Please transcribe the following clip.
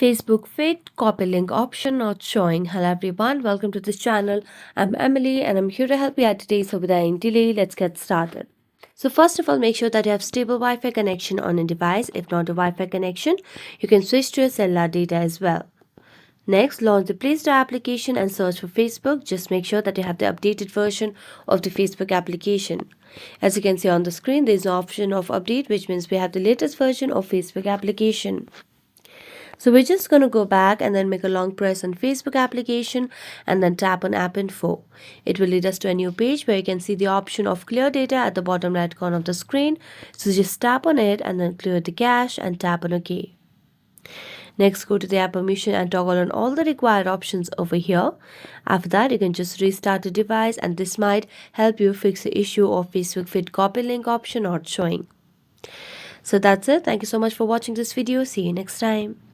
Facebook feed copy link option not showing. Hello everyone, welcome to this channel. I'm Emily and I'm here to help you out today. So without any delay, let's get started. So first of all, make sure that you have stable Wi-Fi connection on a device. If not a Wi-Fi connection, you can switch to a cellular data as well. Next, launch the Play Store application and search for Facebook. Just make sure that you have the updated version of the Facebook application. As you can see on the screen, there is an option of update, which means we have the latest version of Facebook application. So we're just going to go back and then make a long press on Facebook application and then tap on app info. It will lead us to a new page where you can see the option of clear data at the bottom right corner of the screen. So just tap on it and then clear the cache and tap on OK. Next, go to the app permission and toggle on all the required options over here. After that, you can just restart the device and this might help you fix the issue of Facebook feed copy link option not showing. So that's it. Thank you so much for watching this video. See you next time.